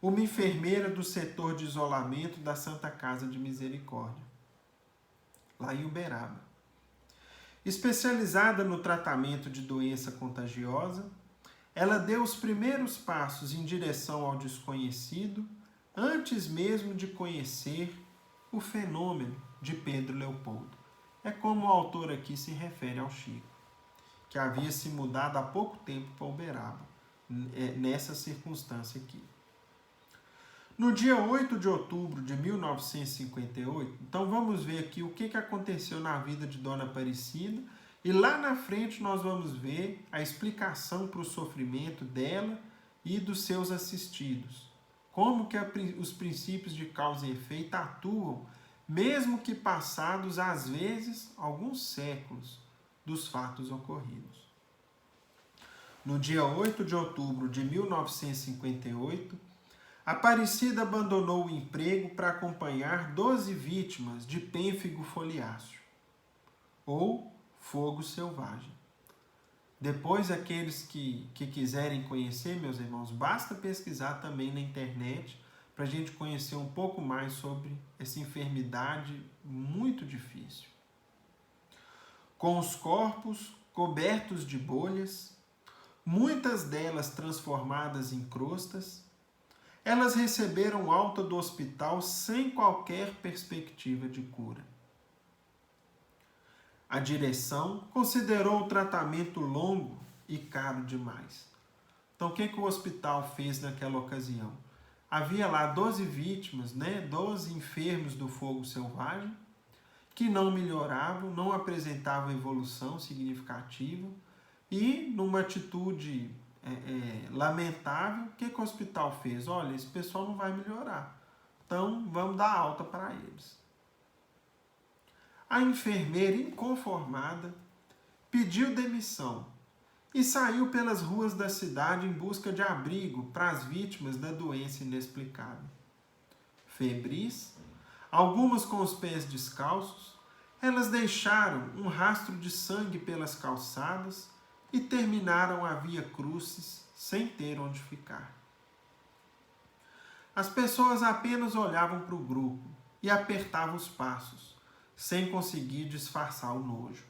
uma enfermeira do setor de isolamento da Santa Casa de Misericórdia, lá em Uberaba. Especializada no tratamento de doença contagiosa, ela deu os primeiros passos em direção ao desconhecido, antes mesmo de conhecer o fenômeno de Pedro Leopoldo. É como o autor aqui se refere ao Chico, que havia se mudado há pouco tempo para Uberaba, nessa circunstância aqui. No dia 8 de outubro de 1958, então vamos ver aqui o que aconteceu na vida de Dona Aparecida, e lá na frente nós vamos ver a explicação para o sofrimento dela e dos seus assistidos. Como que os princípios de causa e efeito atuam, mesmo que passados, às vezes, alguns séculos dos fatos ocorridos. No dia 8 de outubro de 1958, Aparecida abandonou o emprego para acompanhar 12 vítimas de pênfigo foliáceo, ou fogo selvagem. Depois, aqueles que quiserem conhecer, meus irmãos, basta pesquisar também na internet para a gente conhecer um pouco mais sobre essa enfermidade muito difícil. Com os corpos cobertos de bolhas, muitas delas transformadas em crostas, elas receberam alta do hospital sem qualquer perspectiva de cura. A direção considerou o tratamento longo e caro demais. Então, o que o hospital fez naquela ocasião? Havia lá 12 vítimas, 12 enfermos do fogo selvagem, que não melhoravam, não apresentavam evolução significativa, e numa atitude lamentável, o que o hospital fez? Olha, esse pessoal não vai melhorar, então vamos dar alta para eles. A enfermeira, inconformada, pediu demissão e saiu pelas ruas da cidade em busca de abrigo para as vítimas da doença inexplicável. Febris, algumas com os pés descalços, elas deixaram um rastro de sangue pelas calçadas e terminaram a Via Crucis sem ter onde ficar. As pessoas apenas olhavam para o grupo e apertavam os passos, sem conseguir disfarçar o nojo.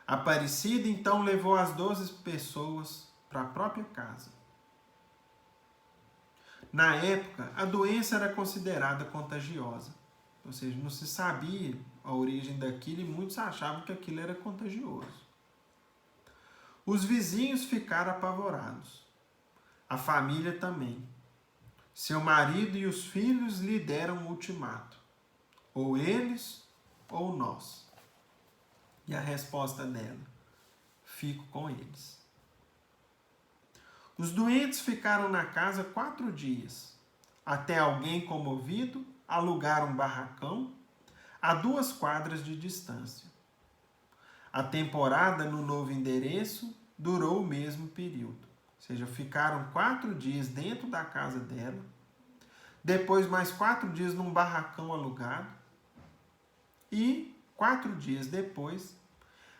Aparecida então levou as 12 pessoas para a própria casa. Na época, a doença era considerada contagiosa, ou seja, não se sabia a origem daquilo e muitos achavam que aquilo era contagioso. Os vizinhos ficaram apavorados. A família também. Seu marido e os filhos lhe deram um ultimato. Ou eles, ou nós. E a resposta dela: fico com eles. Os doentes ficaram na casa 4 dias, até alguém comovido alugar um barracão a 2 quadras de distância. A temporada no novo endereço durou o mesmo período, ou seja, ficaram 4 dias dentro da casa dela, depois mais 4 dias num barracão alugado, e 4 dias depois,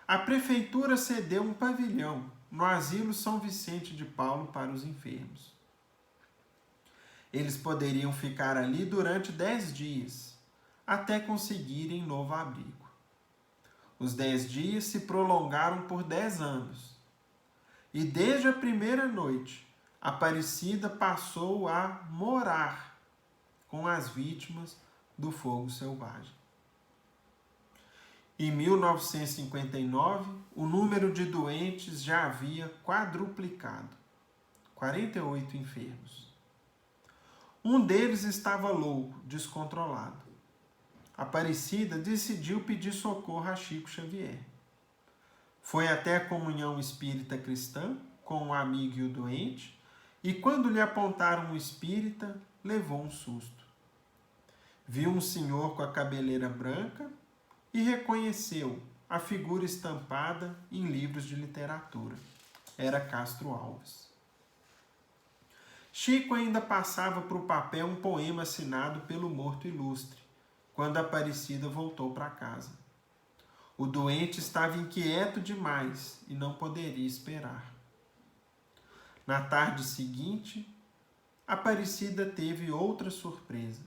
a prefeitura cedeu um pavilhão no Asilo São Vicente de Paulo para os enfermos. Eles poderiam ficar ali durante 10 dias, até conseguirem novo abrigo. Os 10 dias se prolongaram por 10 anos. E desde a primeira noite, Aparecida passou a morar com as vítimas do fogo selvagem. Em 1959, o número de doentes já havia quadruplicado, 48 enfermos. Um deles estava louco, descontrolado. Aparecida decidiu pedir socorro a Chico Xavier. Foi até a comunhão espírita cristã com o amigo e o doente, e quando lhe apontaram um espírita, levou um susto. Viu um senhor com a cabeleira branca e reconheceu a figura estampada em livros de literatura. Era Castro Alves. Chico ainda passava para o papel um poema assinado pelo morto ilustre, quando a Aparecida voltou para casa. O doente estava inquieto demais e não poderia esperar. Na tarde seguinte, a Aparecida teve outra surpresa.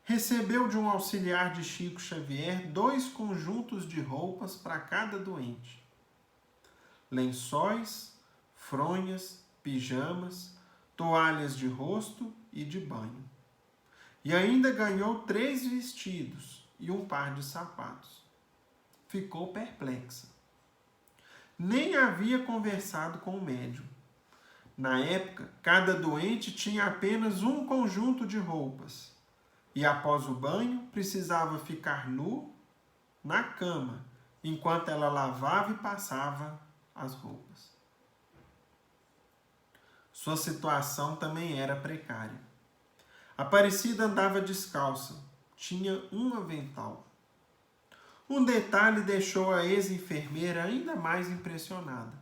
Recebeu de um auxiliar de Chico Xavier 2 conjuntos de roupas para cada doente. Lençóis, fronhas, pijamas, toalhas de rosto e de banho. E ainda ganhou 3 vestidos e um par de sapatos. Ficou perplexa. Nem havia conversado com o médium. Na época, cada doente tinha apenas um conjunto de roupas e, após o banho, precisava ficar nu na cama, enquanto ela lavava e passava as roupas. Sua situação também era precária. Aparecida andava descalça, tinha um avental. Um detalhe deixou a ex-enfermeira ainda mais impressionada.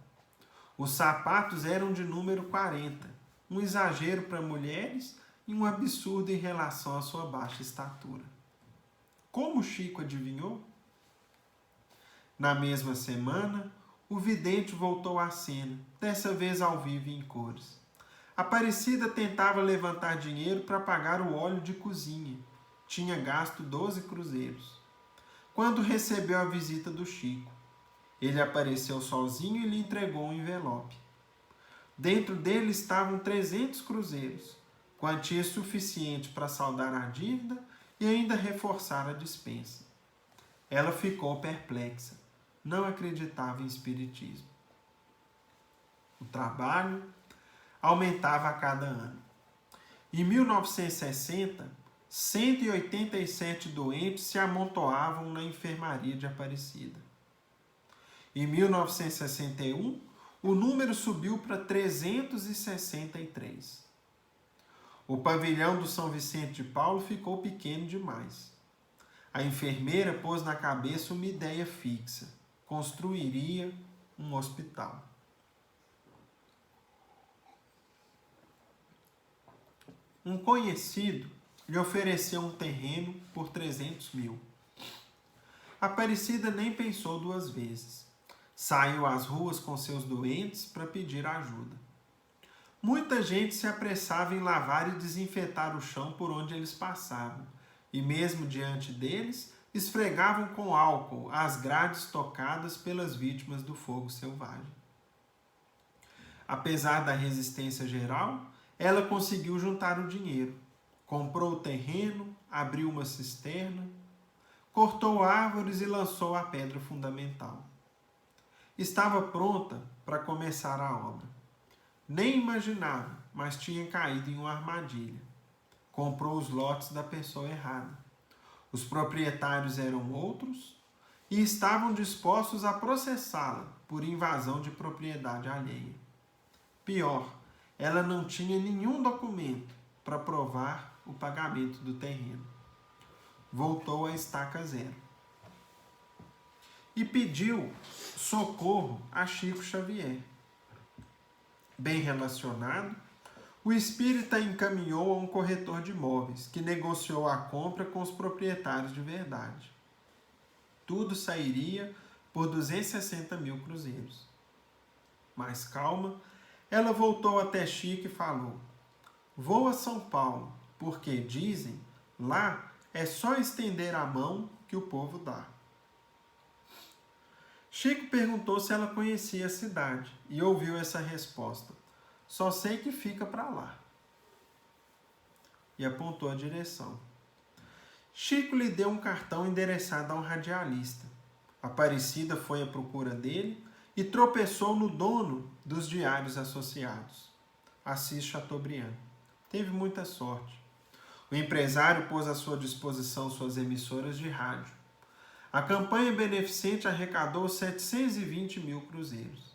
Os sapatos eram de número 40, um exagero para mulheres e um absurdo em relação à sua baixa estatura. Como Chico adivinhou? Na mesma semana, o vidente voltou à cena, dessa vez ao vivo e em cores. Aparecida tentava levantar dinheiro para pagar o óleo de cozinha. Tinha gasto 12 cruzeiros. Quando recebeu a visita do Chico, ele apareceu sozinho e lhe entregou um envelope. Dentro dele estavam 300 cruzeiros, quantia suficiente para saldar a dívida e ainda reforçar a despensa. Ela ficou perplexa, não acreditava em espiritismo. O trabalho aumentava a cada ano. Em 1960, 187 doentes se amontoavam na enfermaria de Aparecida. Em 1961, o número subiu para 363. O pavilhão do São Vicente de Paulo ficou pequeno demais. A enfermeira pôs na cabeça uma ideia fixa: construiria um hospital. Um conhecido lhe ofereceu um terreno por 300 mil. Aparecida nem pensou duas vezes. Saiu às ruas com seus doentes para pedir ajuda. Muita gente se apressava em lavar e desinfetar o chão por onde eles passavam, e mesmo diante deles, esfregavam com álcool as grades tocadas pelas vítimas do fogo selvagem. Apesar da resistência geral, ela conseguiu juntar o dinheiro. Comprou o terreno, abriu uma cisterna, cortou árvores e lançou a pedra fundamental. Estava pronta para começar a obra. Nem imaginava, mas tinha caído em uma armadilha. Comprou os lotes da pessoa errada. Os proprietários eram outros e estavam dispostos a processá-la por invasão de propriedade alheia. Pior, ela não tinha nenhum documento para provar o pagamento do terreno. Voltou à estaca zero. E pediu socorro a Chico Xavier. Bem relacionado, o espírita encaminhou a um corretor de imóveis, que negociou a compra com os proprietários de verdade. Tudo sairia por 260 mil cruzeiros. Mais calma, ela voltou até Chico e falou: vou a São Paulo, porque, dizem, lá é só estender a mão que o povo dá. Chico perguntou se ela conhecia a cidade e ouviu essa resposta: só sei que fica para lá. E apontou a direção. Chico lhe deu um cartão endereçado a um radialista. Aparecida foi à procura dele e tropeçou no dono dos diários associados, Assis Chateaubriand. Teve muita sorte. O empresário pôs à sua disposição suas emissoras de rádio. A campanha beneficente arrecadou 720 mil cruzeiros.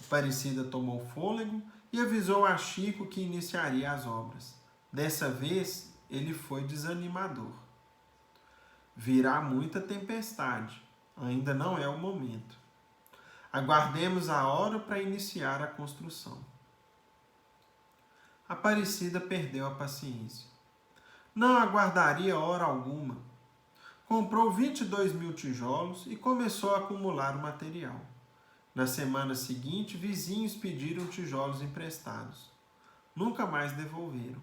Aparecida tomou fôlego e avisou a Chico que iniciaria as obras. Dessa vez, ele foi desanimador. Virá muita tempestade, ainda não é o momento. Aguardemos a hora para iniciar a construção. Aparecida perdeu a paciência. Não aguardaria hora alguma. Comprou 22 mil tijolos e começou a acumular o material. Na semana seguinte, vizinhos pediram tijolos emprestados. Nunca mais devolveram.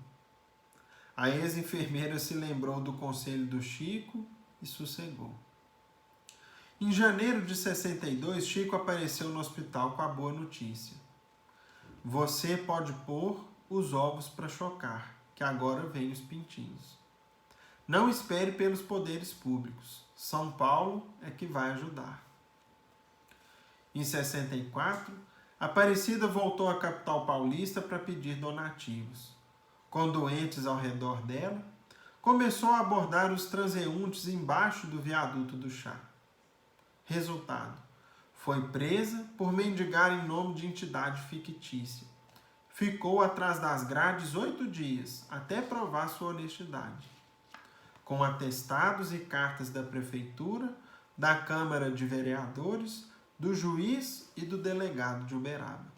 A ex-enfermeira se lembrou do conselho do Chico e sossegou. Em janeiro de 62, Chico apareceu no hospital com a boa notícia: você pode pôr os ovos para chocar, que agora vem os pintinhos. Não espere pelos poderes públicos. São Paulo é que vai ajudar. Em 64, Aparecida voltou à capital paulista para pedir donativos. Com doentes ao redor dela, começou a abordar os transeuntes embaixo do viaduto do chá. Resultado: foi presa por mendigar em nome de entidade fictícia. Ficou atrás das grades 8 dias, até provar sua honestidade. Com atestados e cartas da prefeitura, da Câmara de Vereadores, do juiz e do delegado de Uberaba.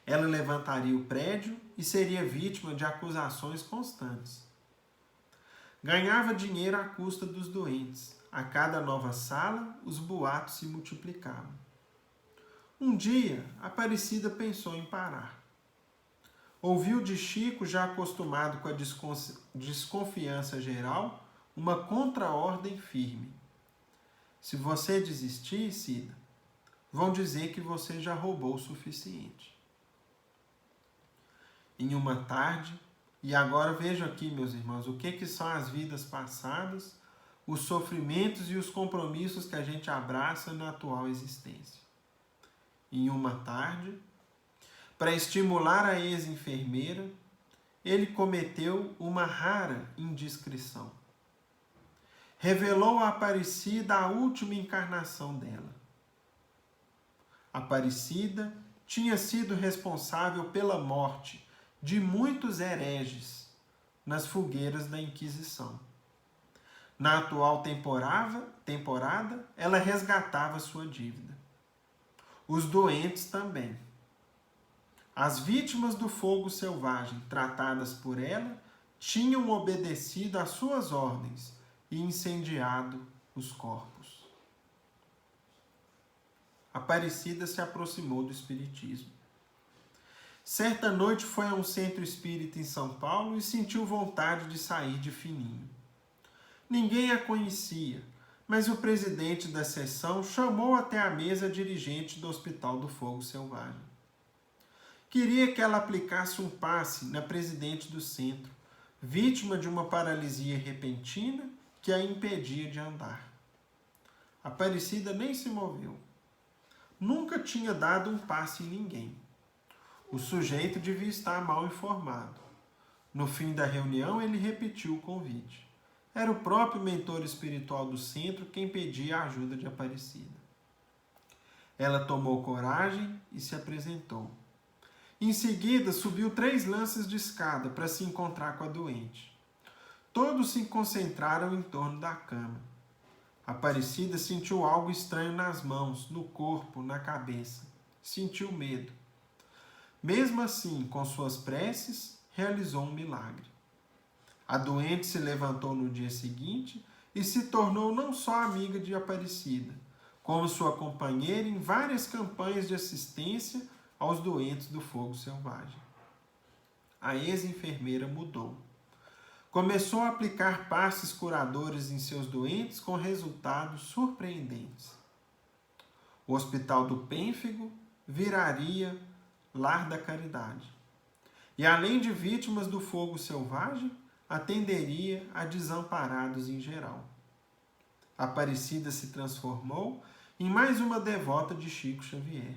Ela levantaria o prédio e seria vítima de acusações constantes. Ganhava dinheiro à custa dos doentes. A cada nova sala, os boatos se multiplicavam. Um dia, Aparecida pensou em parar. Ouviu de Chico, já acostumado com a desconfiança geral, uma contra-ordem firme. Se você desistir, Cida, vão dizer que você já roubou o suficiente. Em uma tarde, e agora vejam aqui, meus irmãos, o que são as vidas passadas, os sofrimentos e os compromissos que a gente abraça na atual existência. Em uma tarde, para estimular a ex-enfermeira, ele cometeu uma rara indiscrição. Revelou a Aparecida a última encarnação dela. Aparecida tinha sido responsável pela morte de muitos hereges nas fogueiras da Inquisição. Na atual temporada, ela resgatava sua dívida. Os doentes também. As vítimas do fogo selvagem, tratadas por ela, tinham obedecido às suas ordens e incendiado os corpos. Aparecida se aproximou do espiritismo. Certa noite foi a um centro espírita em São Paulo e sentiu vontade de sair de fininho. Ninguém a conhecia, mas o presidente da seção chamou até a mesa dirigente do Hospital do Fogo Selvagem. Queria que ela aplicasse um passe na presidente do centro, vítima de uma paralisia repentina que a impedia de andar. Aparecida nem se moveu. Nunca tinha dado um passe em ninguém. O sujeito devia estar mal informado. No fim da reunião, ele repetiu o convite. Era o próprio mentor espiritual do centro quem pedia a ajuda de Aparecida. Ela tomou coragem e se apresentou. Em seguida, subiu 3 lances de escada para se encontrar com a doente. Todos se concentraram em torno da cama. Aparecida sentiu algo estranho nas mãos, no corpo, na cabeça. Sentiu medo. Mesmo assim, com suas preces, realizou um milagre. A doente se levantou no dia seguinte e se tornou não só amiga de Aparecida, como sua companheira em várias campanhas de assistência aos doentes do fogo selvagem. A ex-enfermeira mudou. Começou a aplicar passes curadores em seus doentes com resultados surpreendentes. O Hospital do Pênfigo viraria lar da caridade. E além de vítimas do fogo selvagem, atenderia a desamparados em geral. Aparecida se transformou em mais uma devota de Chico Xavier.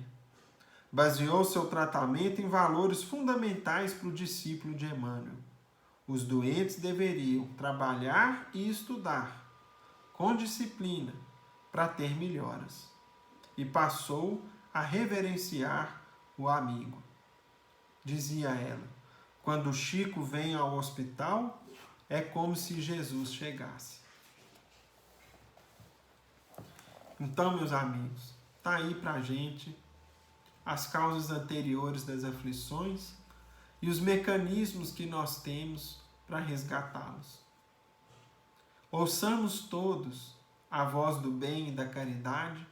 Baseou seu tratamento em valores fundamentais para o discípulo de Emmanuel. Os doentes deveriam trabalhar e estudar, com disciplina, para ter melhoras. E passou a reverenciar o amigo. Dizia ela, quando Chico vem ao hospital, é como se Jesus chegasse. Então, meus amigos, está aí para a gente as causas anteriores das aflições e os mecanismos que nós temos para resgatá-los. Ouçamos todos a voz do bem e da caridade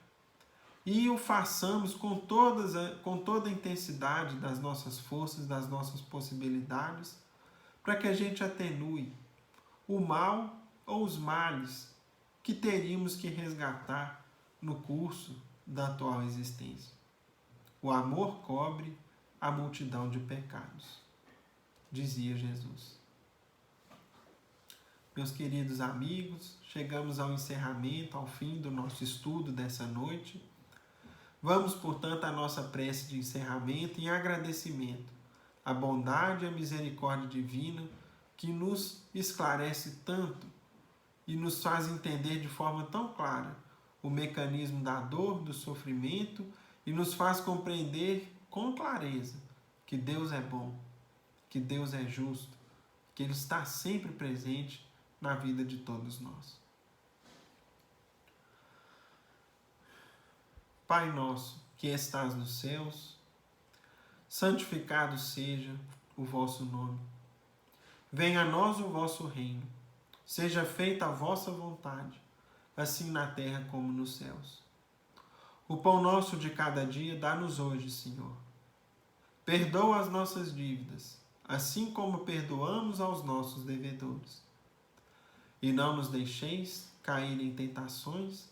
e o façamos com toda a intensidade das nossas forças, das nossas possibilidades, para que a gente atenue o mal ou os males que teríamos que resgatar no curso da atual existência. O amor cobre a multidão de pecados, dizia Jesus. Meus queridos amigos, chegamos ao encerramento, ao fim do nosso estudo dessa noite. Vamos, portanto, à nossa prece de encerramento em agradecimento à bondade e à misericórdia divina que nos esclarece tanto e nos faz entender de forma tão clara o mecanismo da dor, do sofrimento e nos faz compreender com clareza que Deus é bom, que Deus é justo, que Ele está sempre presente na vida de todos nós. Pai nosso, que estás nos céus, santificado seja o vosso nome. Venha a nós o vosso reino. Seja feita a vossa vontade, assim na terra como nos céus. O pão nosso de cada dia dá-nos hoje, Senhor. Perdoa as nossas dívidas, assim como perdoamos aos nossos devedores. E não nos deixeis cair em tentações,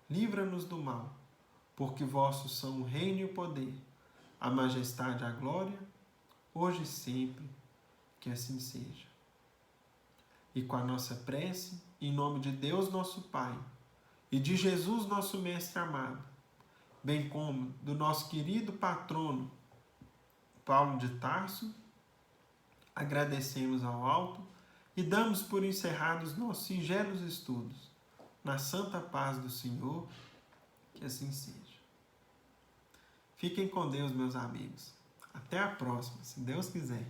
livra-nos do mal, porque vossos são o reino e o poder, a majestade e a glória, hoje e sempre, que assim seja. E com a nossa prece, em nome de Deus nosso Pai, e de Jesus nosso Mestre amado, bem como do nosso querido patrono, Paulo de Tarso, agradecemos ao alto e damos por encerrados nossos singelos estudos, na santa paz do Senhor, que assim seja. Fiquem com Deus, meus amigos. Até a próxima, se Deus quiser.